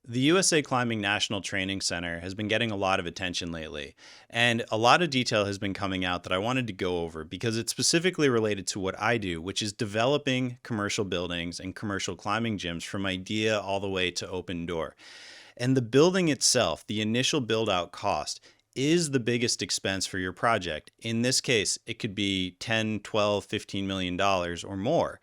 The USA Climbing National Training Center has been getting a lot of attention lately, and a lot of detail has been coming out that I wanted to go over because it's specifically related to what I do, which is developing commercial buildings and commercial climbing gyms from idea all the way to open door. And the building itself, the initial build out cost, is the biggest expense for your project. In this case, it could be 10, 12, 15 million dollars or more.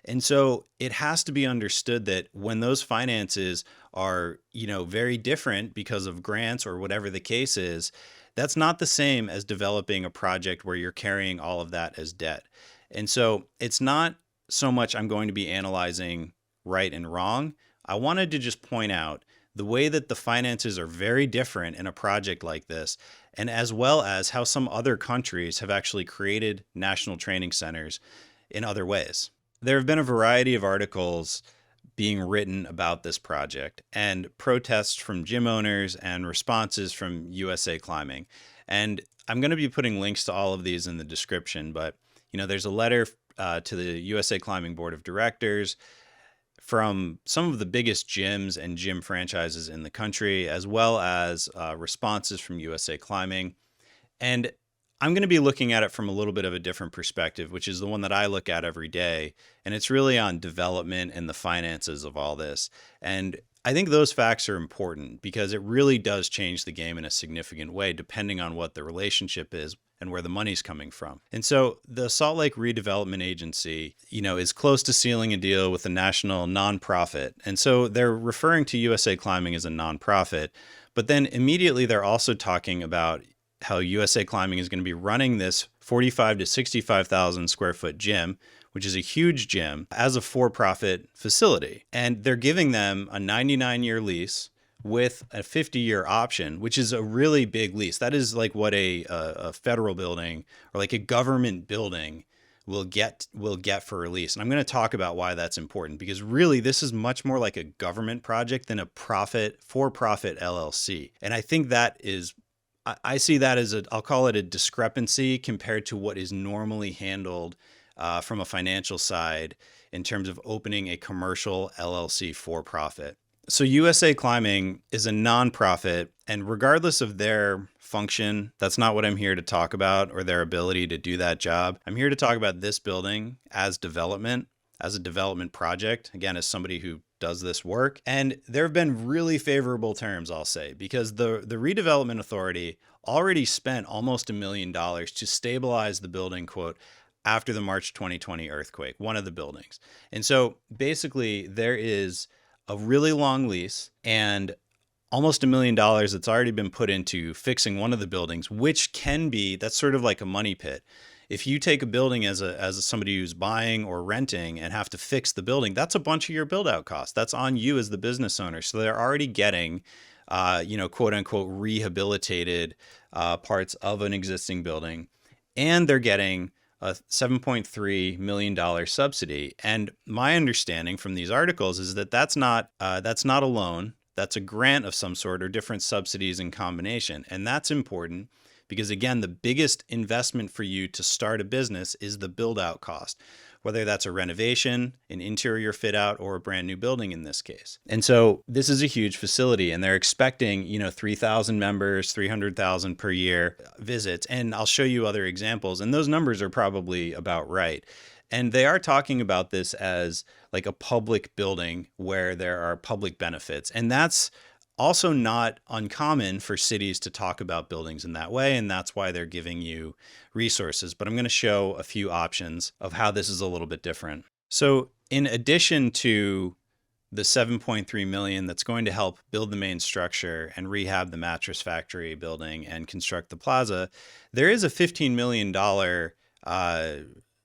And so it has to be understood that when those finances are, very different because of grants or whatever the case is, that's not the same as developing a project where you're carrying all of that as debt. And so it's not so much I'm going to be analyzing right and wrong. I wanted to just point out the way that the finances are very different in a project like this, and as well as how some other countries have actually created national training centers in other ways. There have been a variety of articles being written about this project and protests from gym owners and responses from USA Climbing. And I'm going to be putting links to all of these in the description, but there's a letter to the USA Climbing Board of Directors from some of the biggest gyms and gym franchises in the country, as well as responses from USA Climbing. And I'm going to be looking at it from a little bit of a different perspective, which is the one that I look at every day. And it's really on development and the finances of all this. And I think those facts are important because it really does change the game in a significant way, depending on what the relationship is and where the money's coming from. And so the Salt Lake Redevelopment Agency, is close to sealing a deal with a national nonprofit. And so they're referring to USA Climbing as a nonprofit, but then immediately they're also talking about how USA Climbing is going to be running this 45 to 65,000 square foot gym, which is a huge gym, as a for-profit facility. And they're giving them a 99-year lease with a 50-year option, which is a really big lease. That is like what a federal building or like a government building will get for a lease. And I'm going to talk about why that's important, because really this is much more like a government project than a for-profit LLC. And I think that is, I see that as I'll call it a discrepancy compared to what is normally handled from a financial side in terms of opening a commercial LLC for profit. So USA Climbing is a nonprofit, and regardless of their function, that's not what I'm here to talk about, or their ability to do that job. I'm here to talk about this building as development, as a development project, again, as somebody who does this work. And there have been really favorable terms, I'll say, because the redevelopment authority already spent almost $1 million to stabilize the building, quote, after the March 2020 earthquake, one of the buildings. And so basically there is a really long lease and almost $1 million that's already been put into fixing one of the buildings, which can be, that's sort of like a money pit. If you take a building as somebody who's buying or renting and have to fix the building, that's a bunch of your build out costs. That's on you as the business owner. So they're already getting, quote unquote, rehabilitated parts of an existing building, and they're getting a $7.3 million subsidy. And my understanding from these articles is that that's not a loan. That's a grant of some sort or different subsidies in combination. And that's important because, again, the biggest investment for you to start a business is the build out cost, whether that's a renovation, an interior fit out, or a brand new building in this case. And so this is a huge facility, and they're expecting, 3,000 members, 300,000 per year visits. And I'll show you other examples. And those numbers are probably about right. And they are talking about this as like a public building where there are public benefits. And that's also not uncommon for cities to talk about buildings in that way, and that's why they're giving you resources. But I'm going to show a few options of how this is a little bit different. So in addition to the $7.3 million that's going to help build the main structure and rehab the mattress factory building and construct the plaza, there is a $15 million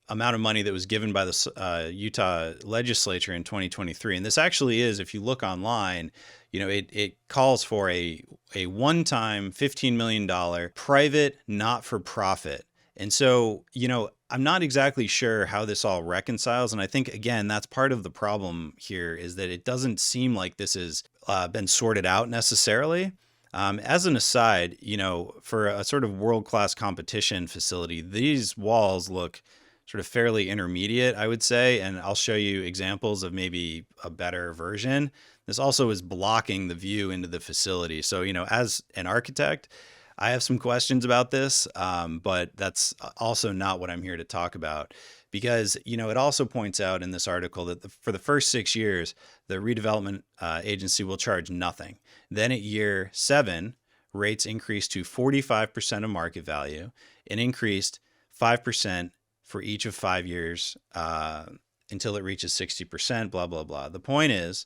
amount of money that was given by the Utah legislature in 2023. And this actually is, if you look online, it calls for a one-time $15 million private not-for-profit. And so, I'm not exactly sure how this all reconciles. And I think, again, that's part of the problem here, is that it doesn't seem like this has been sorted out necessarily. As an aside, for a sort of world-class competition facility, these walls look sort of fairly intermediate, I would say. And I'll show you examples of maybe a better version This also is blocking the view into the facility. So, as an architect, I have some questions about this, but that's also not what I'm here to talk about. Because, it also points out in this article that for the first 6 years, the redevelopment agency will charge nothing. Then at year 7, rates increased to 45% of market value and increased 5% for each of 5 years until it reaches 60%, blah, blah, blah. The point is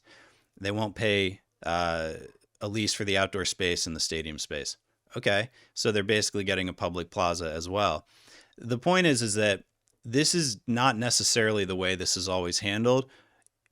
they won't pay a lease for the outdoor space and the stadium space. Okay, so they're basically getting a public plaza as well. The point is that this is not necessarily the way this is always handled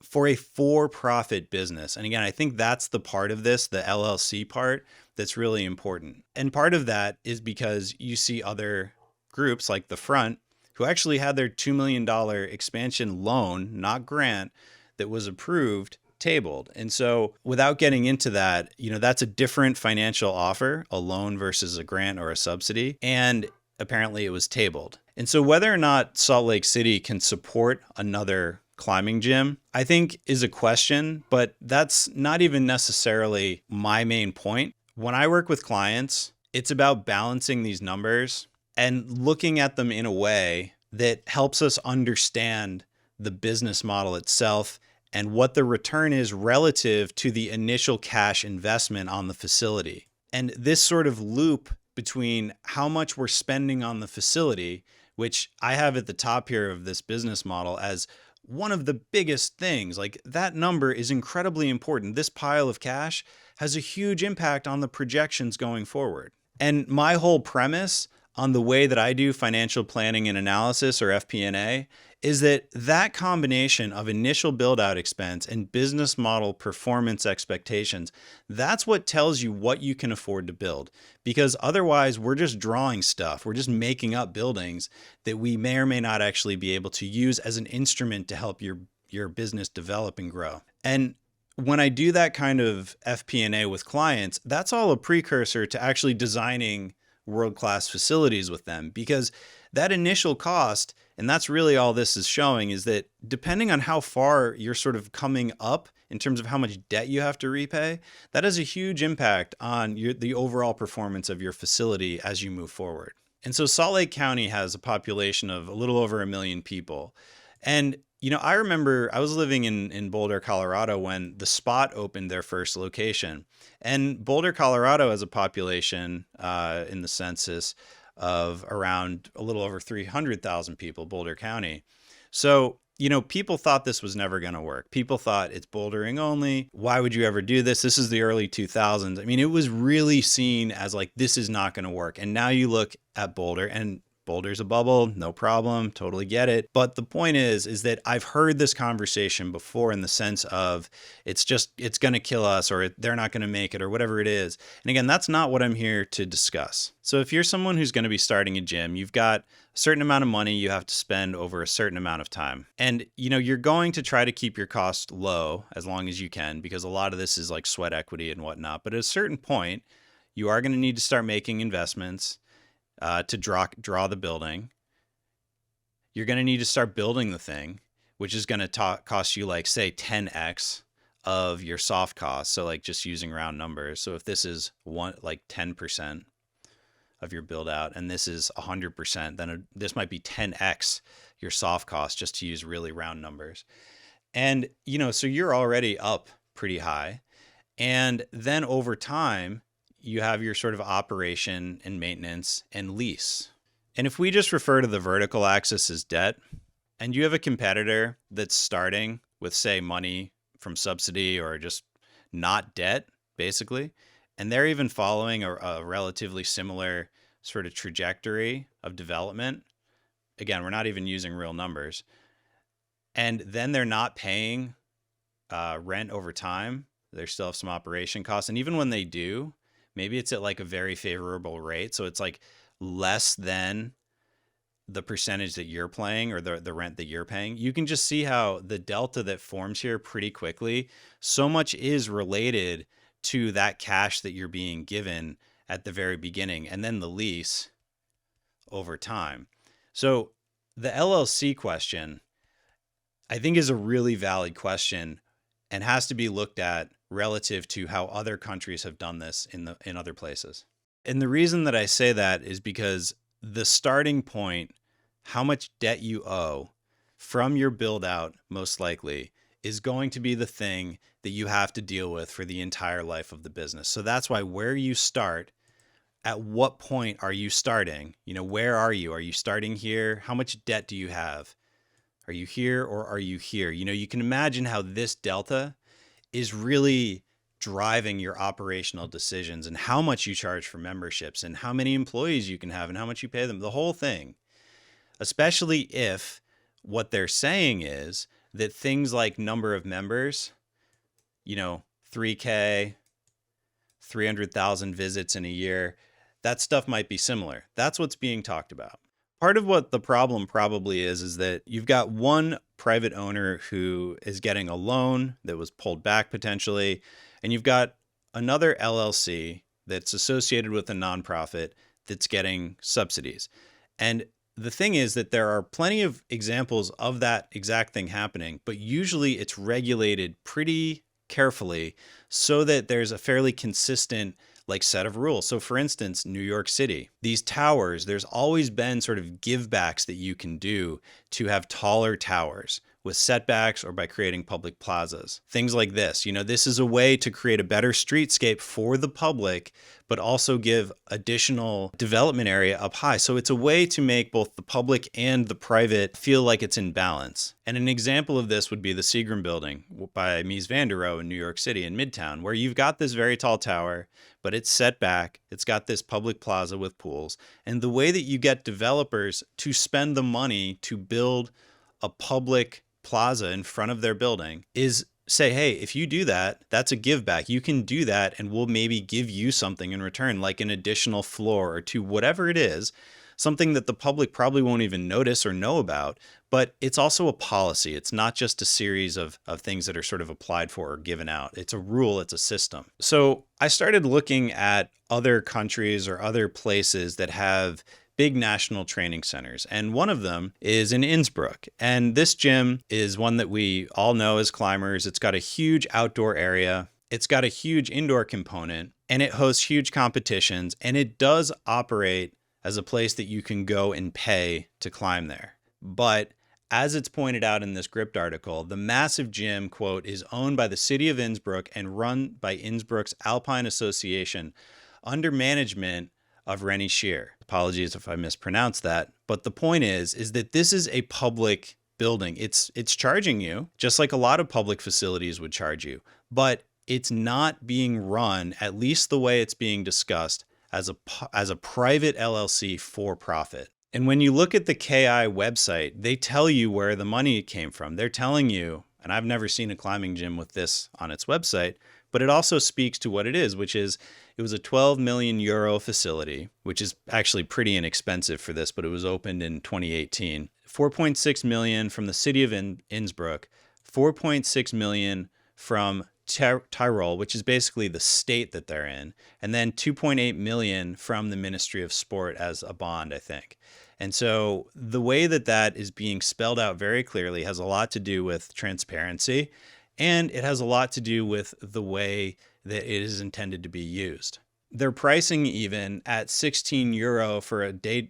for a for-profit business. And again, I think that's the part of this, the LLC part, that's really important. And part of that is because you see other groups like the Front who actually had their $2 million expansion loan, not grant, that was approved, tabled. And so without getting into that, that's a different financial offer, a loan versus a grant or a subsidy. And apparently it was tabled. And so whether or not Salt Lake City can support another climbing gym, I think is a question, but that's not even necessarily my main point. When I work with clients, it's about balancing these numbers and looking at them in a way that helps us understand the business model itself and what the return is relative to the initial cash investment on the facility. And this sort of loop between how much we're spending on the facility, which I have at the top here of this business model as one of the biggest things, like that number is incredibly important. This pile of cash has a huge impact on the projections going forward. And my whole premise on the way that I do financial planning and analysis, or FP&A, is that combination of initial build-out expense and business model performance expectations, that's what tells you what you can afford to build. Because otherwise, we're just drawing stuff. We're just making up buildings that we may or may not actually be able to use as an instrument to help your business develop and grow. And when I do that kind of FP&A with clients, that's all a precursor to actually designing world-class facilities with them, because that initial cost, and that's really all this is showing, is that depending on how far you're sort of coming up in terms of how much debt you have to repay, that has a huge impact on the overall performance of your facility as you move forward. And so Salt Lake County has a population of a little over 1 million people. And I remember I was living in Boulder, Colorado when the Spot opened their first location. And Boulder, Colorado has a population in the census of around a little over 300,000 people, Boulder County. So, people thought this was never going to work. People thought it's bouldering only. Why would you ever do this? This is the early 2000s. I mean, it was really seen as like, this is not going to work. And now you look at Boulder, and Boulder's a bubble, no problem, totally get it. But the point is that I've heard this conversation before in the sense of it's going to kill us, or they're not going to make it, or whatever it is. And again, that's not what I'm here to discuss. So if you're someone who's going to be starting a gym, you've got a certain amount of money you have to spend over a certain amount of time. And, you're going to try to keep your cost low as long as you can, because a lot of this is like sweat equity and whatnot. But at a certain point, you are going to need to start making investments to draw the building. You're going to need to start building the thing, which is going to cost you like, say, 10x of your soft costs. So like just using round numbers. So if this is 10% of your build out and this is 100%, then this might be 10x your soft cost, just to use really round numbers. And, so you're already up pretty high. And then over time, you have your sort of operation and maintenance and lease. And if we just refer to the vertical axis as debt, and you have a competitor that's starting with, say, money from subsidy or just not debt, basically, and they're even following a relatively similar sort of trajectory of development. Again, we're not even using real numbers. And then they're not paying rent over time. They still have some operation costs. And even when they do, maybe it's at like a very favorable rate. So it's like less than the percentage that you're paying or the rent that you're paying. You can just see how the delta that forms here pretty quickly. So much is related to that cash that you're being given at the very beginning and then the lease over time. So the LLC question, I think, is a really valid question and has to be looked at relative to how other countries have done this in other places. And the reason that I say that is because the starting point, how much debt you owe from your build out, most likely, is going to be the thing that you have to deal with for the entire life of the business. So that's why where you start, at what point are you starting? Where are you? Are you starting here? How much debt do you have? Are you here or are you here? You can imagine how this delta is really driving your operational decisions and how much you charge for memberships and how many employees you can have and how much you pay them, the whole thing. Especially if what they're saying is that things like number of members, 3K, 300,000 visits in a year, that stuff might be similar. That's what's being talked about. Part of what the problem probably is that you've got one private owner who is getting a loan that was pulled back potentially, and you've got another LLC that's associated with a nonprofit that's getting subsidies. And the thing is that there are plenty of examples of that exact thing happening, but usually it's regulated pretty carefully so that there's a fairly consistent set of rules. So for instance, New York City, these towers, there's always been sort of give backs that you can do to have taller towers with setbacks or by creating public plazas. Things like this. This is a way to create a better streetscape for the public, but also give additional development area up high. So it's a way to make both the public and the private feel like it's in balance. And an example of this would be the Seagram building by Mies van der Rohe in New York City in Midtown, where you've got this very tall tower, but it's set back. It's got this public plaza with pools. And the way that you get developers to spend the money to build a public plaza in front of their building is say, hey, if you do that, that's a give back. You can do that and we'll maybe give you something in return, like an additional floor or two, whatever it is, something that the public probably won't even notice or know about. But it's also a policy. It's not just a series of things that are sort of applied for or given out. It's a rule, it's a system. So I started looking at other countries or other places that have big national training centers. And one of them is in Innsbruck. And this gym is one that we all know as climbers. It's got a huge outdoor area. It's got a huge indoor component, and it hosts huge competitions. And it does operate as a place that you can go and pay to climb there. But as it's pointed out in this Gript article, the massive gym, quote, is owned by the city of Innsbruck and run by Innsbruck's Alpine Association under management of Rennie Scheer. Apologies if I mispronounced that. But the point is that this is a public building. It's charging you, just like a lot of public facilities would charge you. But it's not being run, at least the way it's being discussed, as a private LLC for profit. And when you look at the KI website, they tell you where the money came from. They're telling you, and I've never seen a climbing gym with this on its website, but it also speaks to what it is, which is it was a 12 million euro facility, which is actually pretty inexpensive for this, but it was opened in 2018. 4.6 million from the city of Innsbruck, 4.6 million from Tyrol, which is basically the state that they're in, and then 2.8 million from the Ministry of Sport as a bond, I think. And so the way that is being spelled out very clearly has a lot to do with transparency, and it has a lot to do with the way that it is intended to be used. Their pricing, even at 16 euro for a day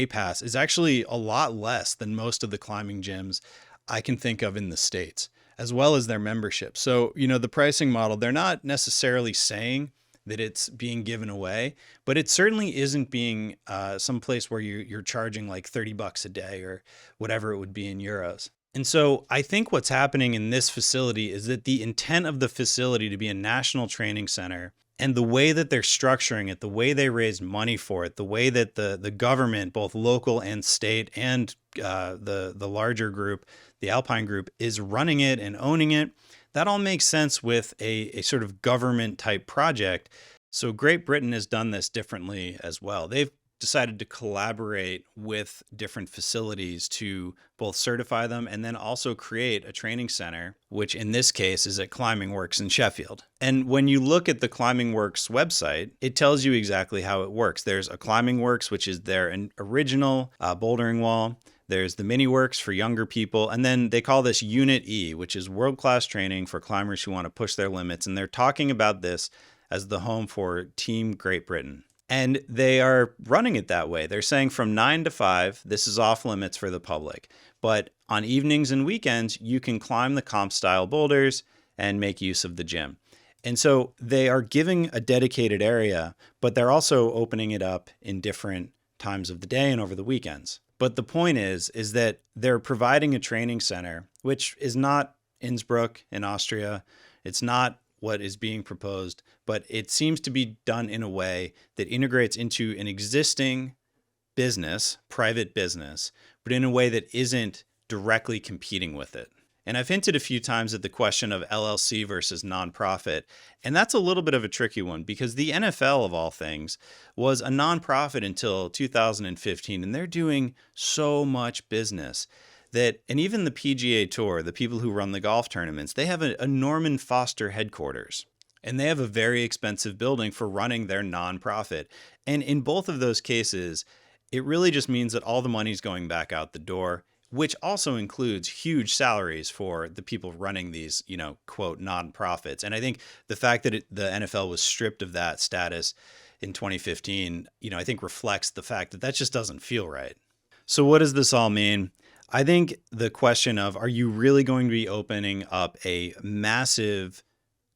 pass, is actually a lot less than most of the climbing gyms I can think of in the States, as well as their membership. So, the pricing model, they're not necessarily saying that it's being given away, but it certainly isn't being someplace where you're charging like $30 a day or whatever it would be in euros. And so I think what's happening in this facility is that the intent of the facility to be a national training center and the way that they're structuring it, the way they raised money for it, the way that the government, both local and state, and the larger group, the Alpine group, is running it and owning it, that all makes sense with a sort of government type project. So Great Britain has done this differently as well. They've decided to collaborate with different facilities to both certify them and then also create a training center, which in this case is at Climbing Works in Sheffield. And when you look at the Climbing Works website, it tells you exactly how it works. There's a Climbing Works, which is their original bouldering wall. There's the mini works for younger people. And then they call this Unit E, which is world-class training for climbers who want to push their limits. And they're talking about this as the home for Team Great Britain. And they are running it that way. They're saying from 9 to 5, this is off limits for the public. But on evenings and weekends, you can climb the comp style boulders and make use of the gym. And so they are giving a dedicated area, but they're also opening it up in different times of the day and over the weekends. But the point is that they're providing a training center, which is not Innsbruck in Austria. It's not what is being proposed, but it seems to be done in a way that integrates into an existing business, private business, but in a way that isn't directly competing with it. And I've hinted a few times at the question of LLC versus nonprofit, and that's a little bit of a tricky one because the NFL, of all things, was a nonprofit until 2015, and they're doing so much business that, and even the PGA Tour, the people who run the golf tournaments, they have a Norman Foster headquarters, and they have a very expensive building for running their nonprofit. And in both of those cases, it really just means that all the money's going back out the door, which also includes huge salaries for the people running these, quote, nonprofits. And I think the fact that the NFL was stripped of that status in 2015, I think reflects the fact that just doesn't feel right. So what does this all mean? I think the question of, are you really going to be opening up a massive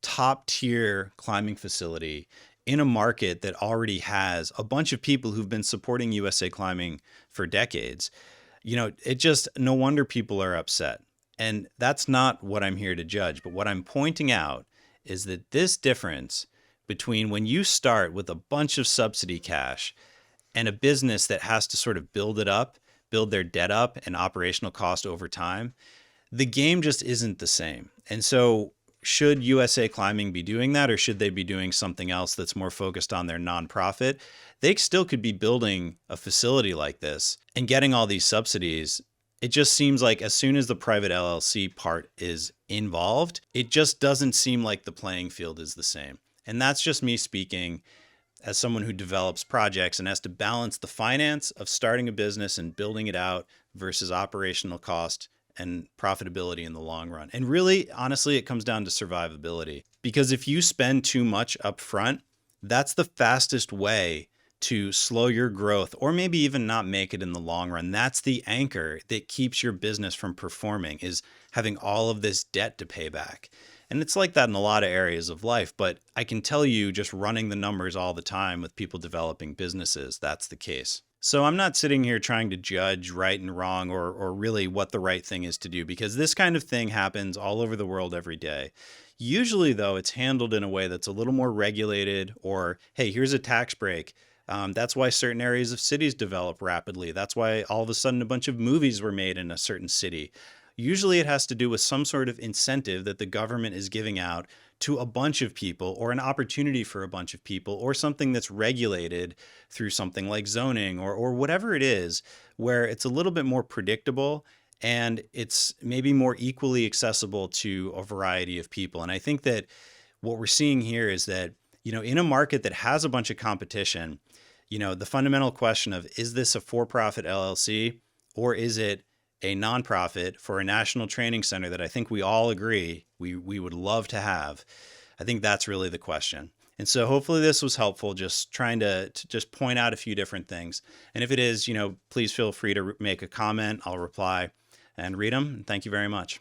top tier climbing facility in a market that already has a bunch of people who've been supporting USA Climbing for decades? It just, no wonder people are upset. And that's not what I'm here to judge. But what I'm pointing out is that this difference between when you start with a bunch of subsidy cash and a business that has to sort of build their debt up and operational cost over time, the game just isn't the same. And so should USA Climbing be doing that, or should they be doing something else that's more focused on their nonprofit? They still could be building a facility like this and getting all these subsidies. It just seems like as soon as the private LLC part is involved, it just doesn't seem like the playing field is the same. And that's just me speaking as someone who develops projects and has to balance the finance of starting a business and building it out versus operational cost and profitability in the long run. And really, honestly, it comes down to survivability. Because if you spend too much up front, that's the fastest way to slow your growth or maybe even not make it in the long run. That's the anchor that keeps your business from performing, is having all of this debt to pay back. And it's like that in a lot of areas of life, but I can tell you, just running the numbers all the time with people developing businesses, that's the case. So I'm not sitting here trying to judge right and wrong or really what the right thing is to do, because this kind of thing happens all over the world every day. Usually, though, it's handled in a way that's a little more regulated, or, hey, here's a tax break. That's why certain areas of cities develop rapidly. That's why all of a sudden a bunch of movies were made in a certain city. Usually it has to do with some sort of incentive that the government is giving out to a bunch of people, or an opportunity for a bunch of people, or something that's regulated through something like zoning or whatever it is, where it's a little bit more predictable and it's maybe more equally accessible to a variety of people. And I think that what we're seeing here is that, in a market that has a bunch of competition, the fundamental question of, is this a for-profit LLC or is it a nonprofit for a national training center that I think we all agree we would love to have? I think that's really the question. And so hopefully this was helpful, just trying to just point out a few different things. And if it is, please feel free to make a comment. I'll reply and read them. And thank you very much.